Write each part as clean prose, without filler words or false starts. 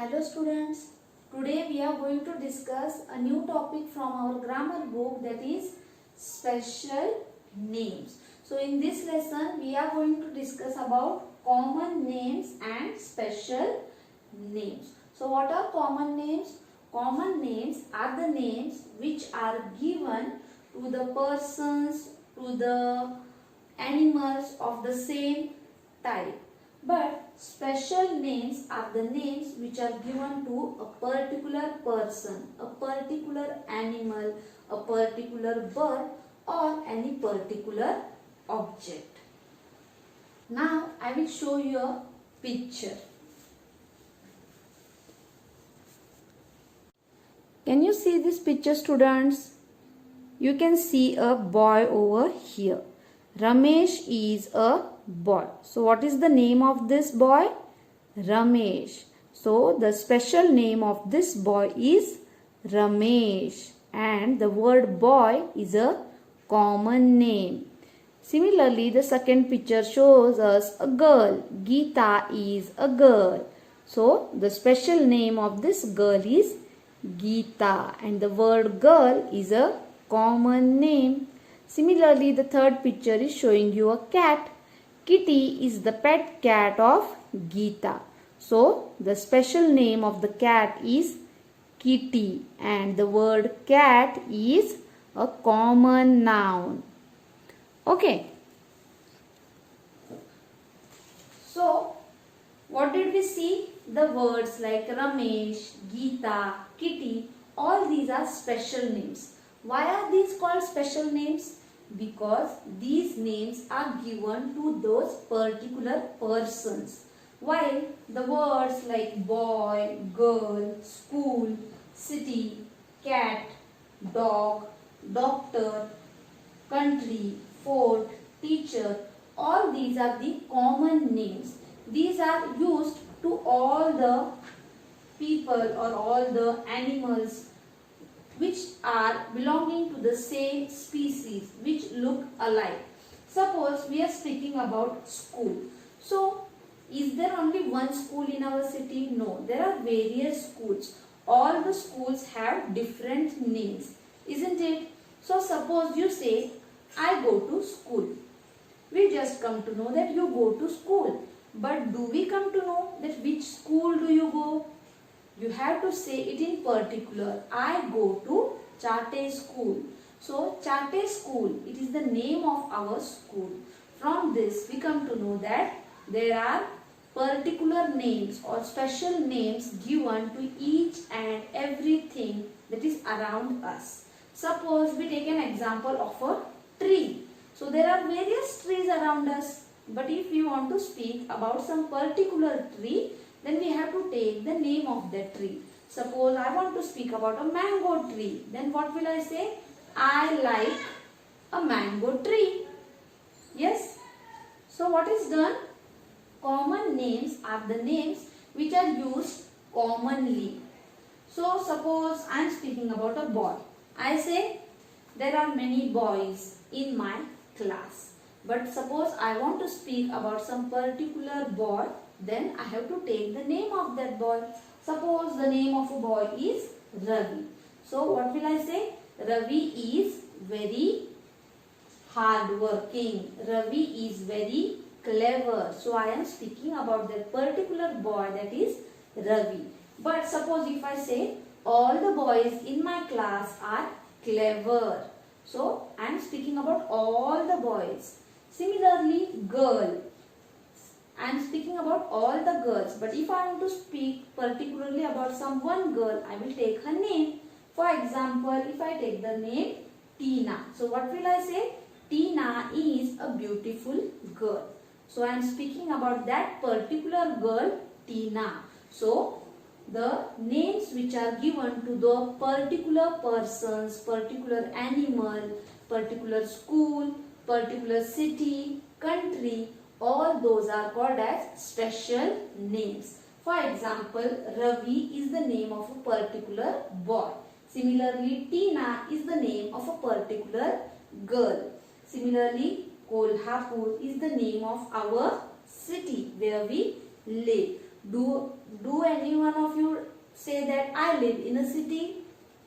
Hello students, today we are going to discuss a new topic from our grammar book, that is special names. So in this lesson we are going to discuss about common names and special names. So what are common names? Common names are the names which are given to the persons, to the animals of the same type. But special names are the names which are given to a particular person, a particular animal, a particular bird or any particular object. Now I will show you a picture. Can you see this picture, students? You can see a boy over here. Ramesh is a boy. So what is the name of this boy? Ramesh. So the special name of this boy is Ramesh, and the word boy is a common name. Similarly, the second picture shows us a girl. Geeta is a girl. So the special name of this girl is Geeta, and the word girl is a common name. Similarly, the third picture is showing you a cat. Kitty is the pet cat of Geeta. So, the special name of the cat is Kitty, and the word cat is a common noun. Okay. So, what did we see? The words like Ramesh, Geeta, Kitty, all these are special names. Why are these called special names? Because these names are given to those particular persons. While the words like boy, girl, school, city, cat, dog, doctor, country, fort, teacher, all these are the common names. These are used to all the people or all the animals which are belonging to the same species, which look alike. Suppose we are speaking about school. So, is there only one school in our city? No, there are various schools. All the schools have different names, isn't it? So, suppose you say, I go to school. We just come to know that you go to school. But do we come to know that which school do you go? You have to say it in particular. I go to Chate School. So, Chate School, it is the name of our school. From this, we come to know that there are particular names or special names given to each and everything that is around us. Suppose we take an example of a tree. So, there are various trees around us. But if we want to speak about some particular tree, then we have to take the name of that tree. Suppose I want to speak about a mango tree. Then what will I say? I like a mango tree. Yes? So what is done? Common names are the names which are used commonly. So suppose I am speaking about a boy. I say there are many boys in my class. But suppose I want to speak about some particular boy, then I have to take the name of that boy. Suppose the name of a boy is Ravi. So what will I say? Ravi is very hardworking. Ravi is very clever. So I am speaking about that particular boy, that is Ravi. But suppose if I say all the boys in my class are clever. So I am speaking about all the boys. Similarly, girl. I am speaking about all the girls. But if I want to speak particularly about some one girl, I will take her name. For example, if I take the name Tina. So what will I say? Tina is a beautiful girl. So I am speaking about that particular girl, Tina. So the names which are given to the particular persons, particular animal, particular school, particular city, country, all those are called as special names. For example, Ravi is the name of a particular boy. Similarly, Tina is the name of a particular girl. Similarly, Kolhapur is the name of our city where we live. Do any one of you say that I live in a city.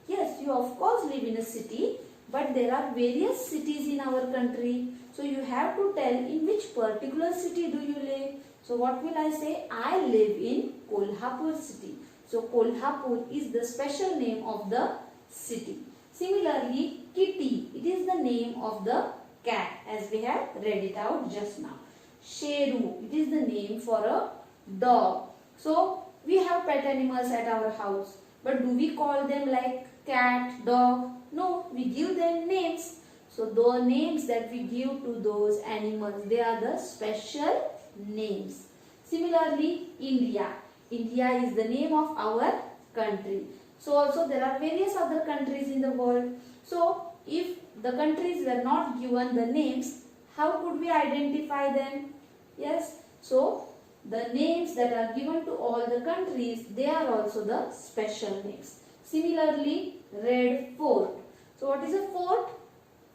Yes, you of course live in a city, but there are various cities in our country. So you have to tell in which particular city do you live. So what will I say? I live in Kolhapur city. So Kolhapur is the special name of the city. Similarly, Kitty, it is the name of the cat as we have read it out just now. Sheru, it is the name for a dog. So we have pet animals at our house, but do we call them like cat, dog? No, we give them names. So the names that we give to those animals, they are the special names. Similarly, India. India is the name of our country. So also there are various other countries in the world. So if the countries were not given the names, how could we identify them? Yes. So the names that are given to all the countries, they are also the special names. Similarly, Red Fort. So what is a fort?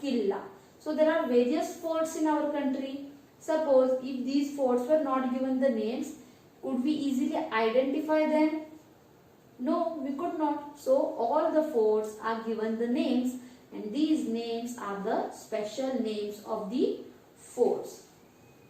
Killa. So there are various forts in our country. Suppose if these forts were not given the names, could we easily identify them? No, we could not. So all the forts are given the names, and these names are the special names of the forts.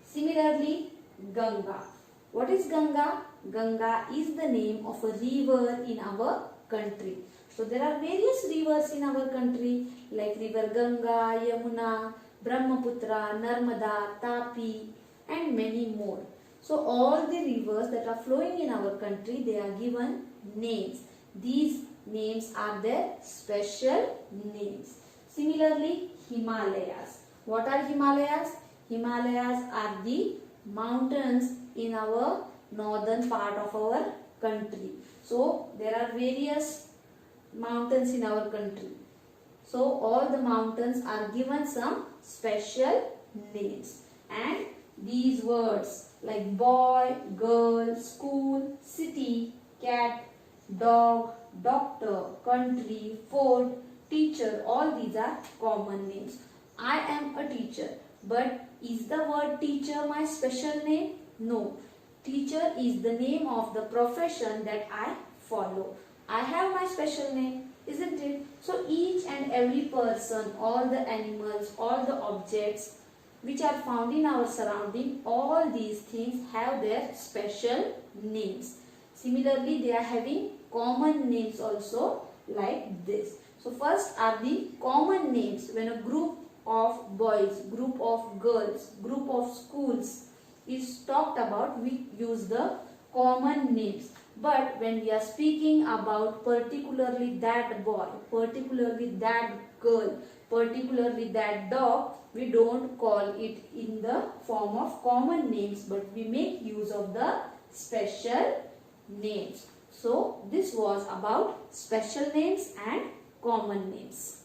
Similarly, Ganga. What is Ganga? Ganga is the name of a river in our country. So there are various rivers in our country like river Ganga, Yamuna, Brahmaputra, Narmada, Tapi and many more. So all the rivers that are flowing in our country, they are given names. These names are their special names. Similarly, Himalayas. What are Himalayas? Himalayas are the mountains in our northern part of our country. So there are various mountains in our country. So all the mountains are given some special names, and these words like boy, girl, school, city, cat, dog, doctor, country, fort, teacher, all these are common names. I am a teacher, but is the word teacher my special name? No. Teacher is the name of the profession that I follow. I have my special name, isn't it? So each and every person, all the animals, all the objects which are found in our surrounding, all these things have their special names. Similarly, they are having common names also like this. So first are the common names. When a group of boys, group of girls, group of schools is talked about, we use the common names. But when we are speaking about particularly that boy, particularly that girl, particularly that dog, we don't call it in the form of common names, but we make use of the special names. So this was about special names and common names.